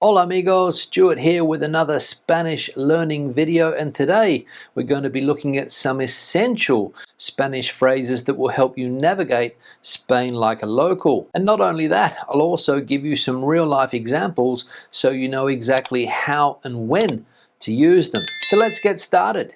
Hola amigos, Stuart here with another Spanish learning video, and today we're going to be looking at some essential Spanish phrases that will help you navigate Spain like a local. And not only that, I'll also give you some real life examples so you know exactly how and when to use them. So let's get started.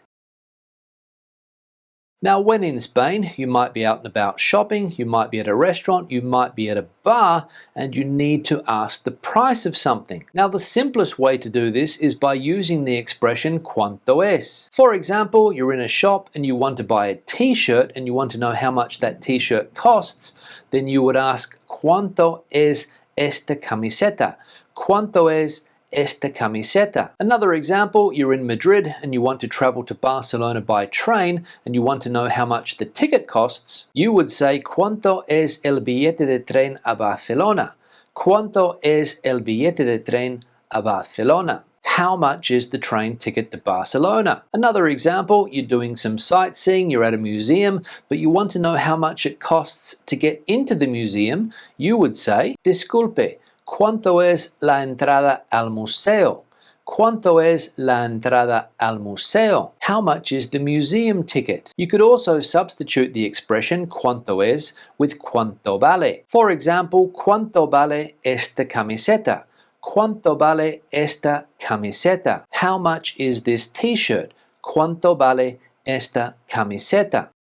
Now, when in Spain, you might be out and about shopping, you might be at a restaurant, you might be at a bar, and you need to ask the price of something. Now, the simplest way to do this is by using the expression cuánto es. For example, you're in a shop and you want to buy a t-shirt and you want to know how much that t-shirt costs, then you would ask cuánto es esta camiseta? Cuánto es esta camiseta? Another example, you're in Madrid and you want to travel to Barcelona by train and you want to know how much the ticket costs, you would say ¿Cuánto es el billete de tren a Barcelona? ¿Cuánto es el billete de tren a Barcelona? How much is the train ticket to Barcelona? Another example, you're doing some sightseeing, you're at a museum, but you want to know how much it costs to get into the museum, you would say Disculpe, ¿cuánto es la entrada al museo? ¿Cuánto es la entrada al museo? How much is the museum ticket? You could also substitute the expression ¿cuánto es? With ¿cuánto vale? For example, ¿cuánto vale esta camiseta? ¿Cuánto vale esta camiseta? How much is this t-shirt? ¿Cuánto vale esta camiseta?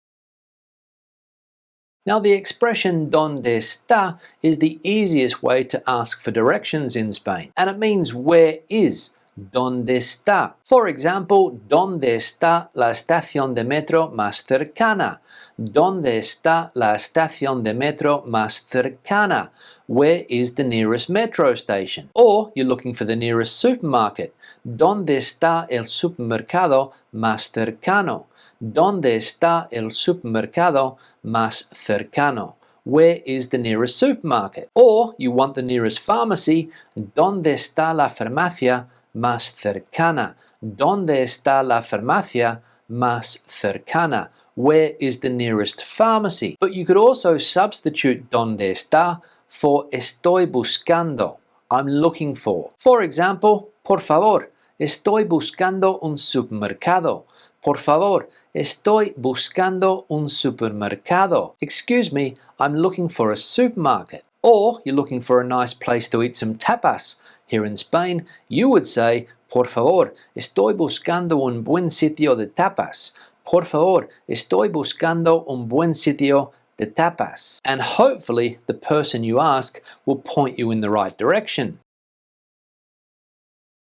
Now, the expression ¿Dónde está? Is the easiest way to ask for directions in Spain, and it means where is. ¿Dónde está? For example, ¿Dónde está la estación de metro más cercana? ¿Dónde está la estación de metro más cercana? Where is the nearest metro station? Or you're looking for the nearest supermarket. ¿Dónde está el supermercado más cercano? ¿Dónde está el supermercado más cercano? Where is the nearest supermarket? Or you want the nearest pharmacy. ¿Dónde está la farmacia más cercana? ¿Dónde está la farmacia más cercana? Where is the nearest pharmacy? But you could also substitute ¿Dónde está? For estoy buscando. I'm looking for. For example, por favor, estoy buscando un supermercado. Por favor, estoy buscando un supermercado. Excuse me, I'm looking for a supermarket. Or you're looking for a nice place to eat some tapas. Here in Spain, you would say, por favor, estoy buscando un buen sitio de tapas. Por favor, estoy buscando un buen sitio de tapas. And hopefully the person you ask will point you in the right direction.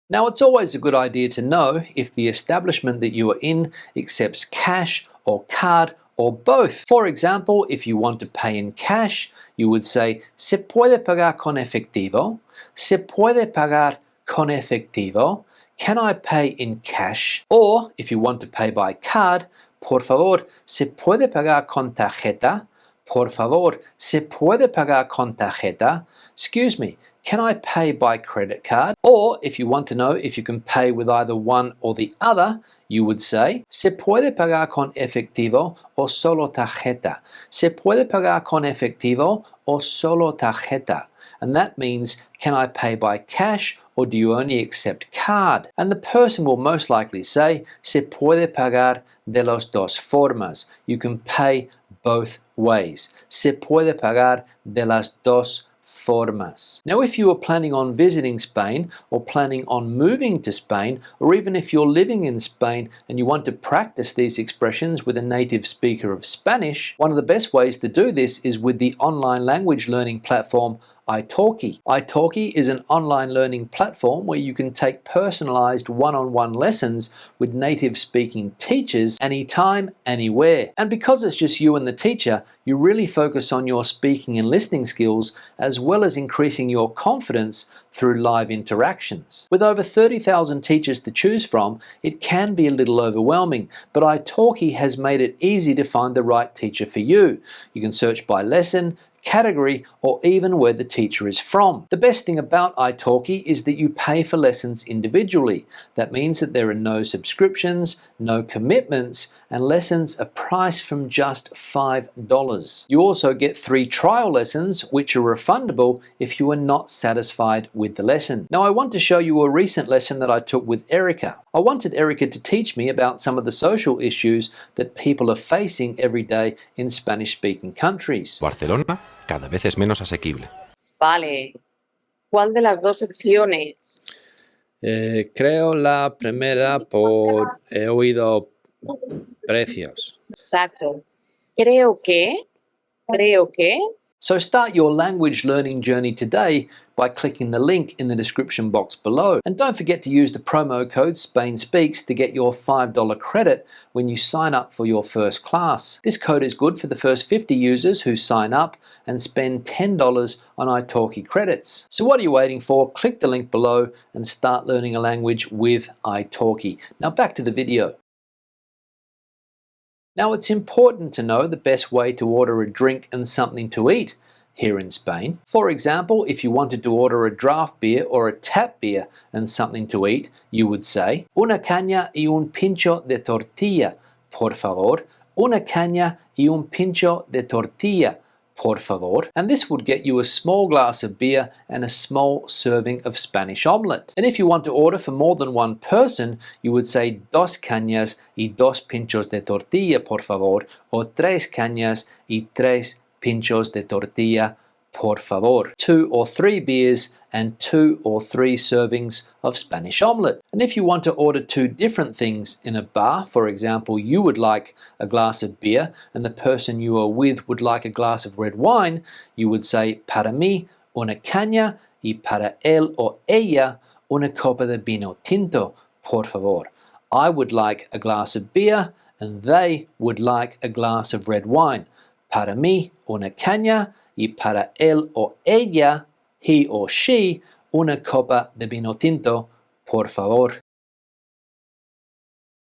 Now, it's always a good idea to know if the establishment that you are in accepts cash or card or both. For example, if you want to pay in cash, you would say ¿Se puede pagar con efectivo? ¿Se puede pagar con efectivo? Can I pay in cash? Or if you want to pay by card, por favor, ¿se puede pagar con tarjeta? Por favor, ¿se puede pagar con tarjeta? Excuse me, can I pay by credit card? Or if you want to know if you can pay with either one or the other, you would say, ¿Se puede pagar con efectivo o solo tarjeta? ¿Se puede pagar con efectivo o solo tarjeta? And that means, can I pay by cash or do you only accept card? And the person will most likely say, ¿Se puede pagar de las dos formas? You can pay both ways. Se puede pagar de las dos formas. Now, if you are planning on visiting Spain or planning on moving to Spain, or even if you're living in Spain and you want to practice these expressions with a native speaker of Spanish, one of the best ways to do this is with the online language learning platform italki. Italki is an online learning platform where you can take personalized one-on-one lessons with native speaking teachers anytime, anywhere. And because it's just you and the teacher, you really focus on your speaking and listening skills as well as increasing your confidence through live interactions. With over 30,000 teachers to choose from, it can be a little overwhelming, but italki has made it easy to find the right teacher for you. You can search by lesson, category, or even where the teacher is from. The best thing about italki is that you pay for lessons individually. That means that there are no subscriptions, no commitments, and lessons are priced from just $5. You also get 3 trial lessons which are refundable if you are not satisfied with the lesson. Now I want to show you a recent lesson that I took with Erica. I wanted Erica to teach me about some of the social issues that people are facing every day in Spanish-speaking countries. Barcelona cada vez es menos asequible. Vale. ¿Cuál de las dos opciones? Creo la primera por he oído precios. Exacto. Creo que. So start your language learning journey today by clicking the link in the description box below. And don't forget to use the promo code SpainSpeaks to get your $5 credit when you sign up for your first class. This code is good for the first 50 users who sign up and spend $10 on italki credits. So what are you waiting for? Click the link below and start learning a language with italki. Now back to the video. Now it's important to know the best way to order a drink and something to eat here in Spain. For example, if you wanted to order a draft beer or a tap beer and something to eat, you would say, una caña y un pincho de tortilla, por favor. Una caña y un pincho de tortilla, por favor. And this would get you a small glass of beer and a small serving of Spanish omelette. And if you want to order for more than one person, you would say dos cañas y dos pinchos de tortilla, por favor, or tres cañas y tres pinchos de tortilla, por favor. 2 or 3 beers and 2 or 3 servings of Spanish omelette. And if you want to order 2 different things in a bar, for example, you would like a glass of beer and the person you are with would like a glass of red wine, you would say para mí una caña y para él o ella una copa de vino tinto, por favor. I would like a glass of beer and they would like a glass of red wine. Para mí una caña y para él o ella, he or she, una copa de vino tinto, por favor.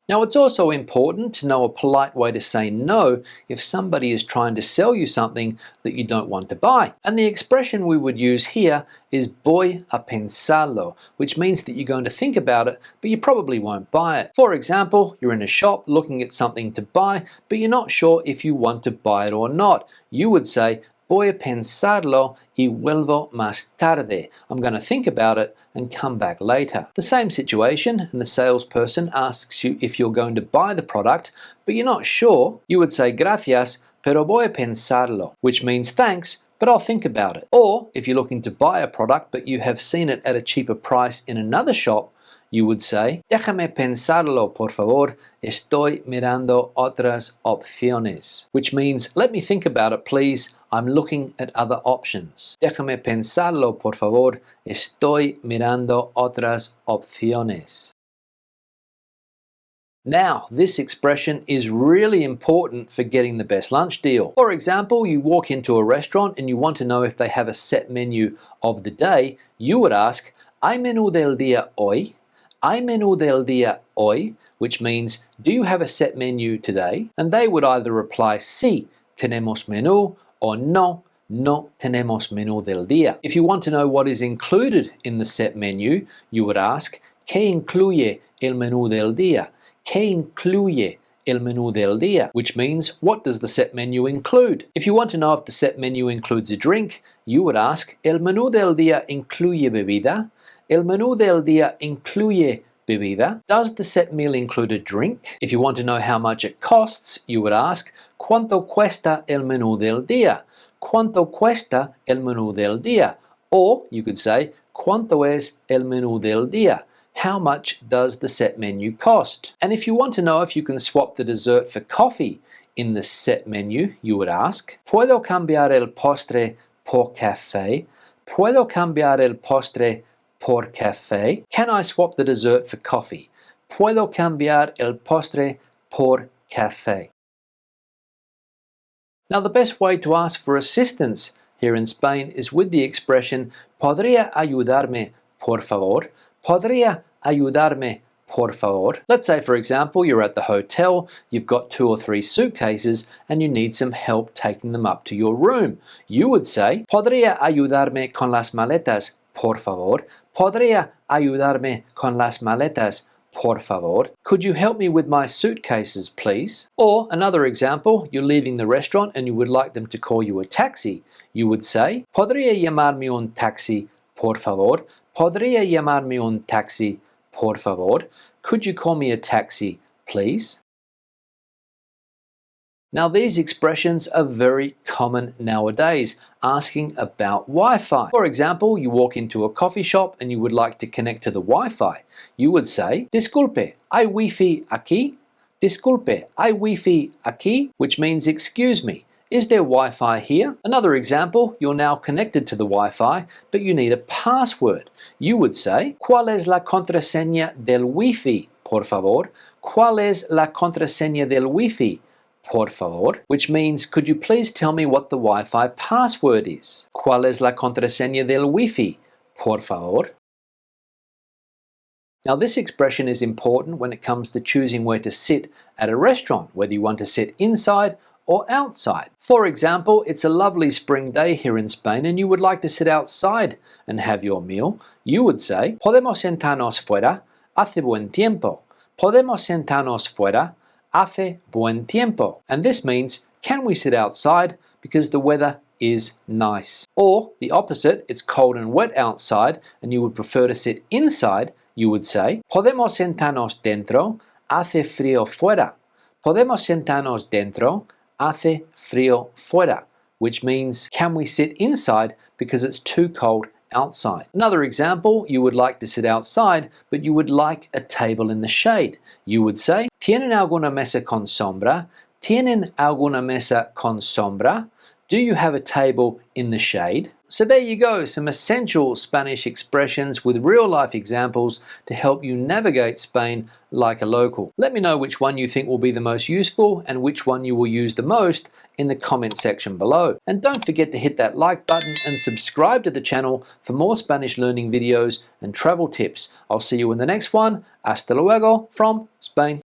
Now it's also important to know a polite way to say no if somebody is trying to sell you something that you don't want to buy. And the expression we would use here is voy a pensarlo, which means that you're going to think about it, but you probably won't buy it. For example, you're in a shop looking at something to buy, but you're not sure if you want to buy it or not. You would say, voy a pensarlo y vuelvo más tarde. I'm going to think about it and come back later. The same situation, and the salesperson asks you if you're going to buy the product, but you're not sure. You would say gracias, pero voy a pensarlo, which means thanks, but I'll think about it. Or if you're looking to buy a product but you have seen it at a cheaper price in another shop, you would say, déjame pensarlo, por favor, estoy mirando otras opciones. Which means, let me think about it, please, I'm looking at other options. Déjame pensarlo, por favor, estoy mirando otras opciones. Now, this expression is really important for getting the best lunch deal. For example, you walk into a restaurant and you want to know if they have a set menu of the day, you would ask, ¿Hay menú del día hoy? ¿Hay menú del día hoy? Which means, do you have a set menu today? And they would either reply, sí, tenemos menú, or no, no tenemos menú del día. If you want to know what is included in the set menu, you would ask, ¿Qué incluye el menú del día? ¿Qué incluye el menú del día? Which means, what does the set menu include? If you want to know if the set menu includes a drink, you would ask, ¿El menú del día incluye bebida? ¿El menú del día incluye bebida? Does the set meal include a drink? If you want to know how much it costs, you would ask, ¿Cuánto cuesta el menú del día? ¿Cuánto cuesta el menú del día? Or you could say, ¿Cuánto es el menú del día? How much does the set menu cost? And if you want to know if you can swap the dessert for coffee in the set menu, you would ask, ¿Puedo cambiar el postre por café? ¿Puedo cambiar el postre por café? Can I swap the dessert for coffee? ¿Puedo cambiar el postre por café? Now the best way to ask for assistance here in Spain is with the expression ¿Podría ayudarme, por favor? ¿Podría ayudarme, por favor. Let's say, for example, you're at the hotel, you've got 2 or 3 suitcases, and you need some help taking them up to your room. You would say, ¿Podría ayudarme con las maletas, por favor? ¿Podría ayudarme con las maletas, por favor? Could you help me with my suitcases, please? Or another example, you're leaving the restaurant and you would like them to call you a taxi. You would say, ¿Podría llamarme un taxi, por favor? ¿Podría llamarme un taxi, por favor? Could you call me a taxi, please? Now these expressions are very common nowadays, asking about Wi-Fi. For example, you walk into a coffee shop and you would like to connect to the Wi-Fi. You would say, Disculpe, ¿hay Wi-Fi aquí? Disculpe, ¿hay Wi-Fi aquí? Which means, excuse me, is there Wi-Fi here? Another example, you're now connected to the Wi-Fi, but you need a password. You would say, ¿Cuál es la contraseña del Wi-Fi, por favor? ¿Cuál es la contraseña del Wi-Fi, por favor? Which means, could you please tell me what the Wi-Fi password is? ¿Cuál es la contraseña del Wi-Fi, por favor? Now this expression is important when it comes to choosing where to sit at a restaurant, whether you want to sit inside or outside. For example, it's a lovely spring day here in Spain and you would like to sit outside and have your meal. You would say, Podemos sentarnos fuera, hace buen tiempo. Podemos sentarnos fuera, hace buen tiempo. And this means, can we sit outside because the weather is nice? Or the opposite, it's cold and wet outside and you would prefer to sit inside. You would say, Podemos sentarnos dentro, hace frío fuera. Podemos sentarnos dentro, hace frío fuera, which means, can we sit inside because it's too cold outside? Another example, you would like to sit outside, but you would like a table in the shade. You would say, ¿Tienen alguna mesa con sombra? ¿Tienen alguna mesa con sombra? Do you have a table in the shade? So there you go, some essential Spanish expressions with real-life examples to help you navigate Spain like a local. Let me know which one you think will be the most useful and which one you will use the most in the comment section below. And don't forget to hit that like button and subscribe to the channel for more Spanish learning videos and travel tips. I'll see you in the next one. Hasta luego from Spain.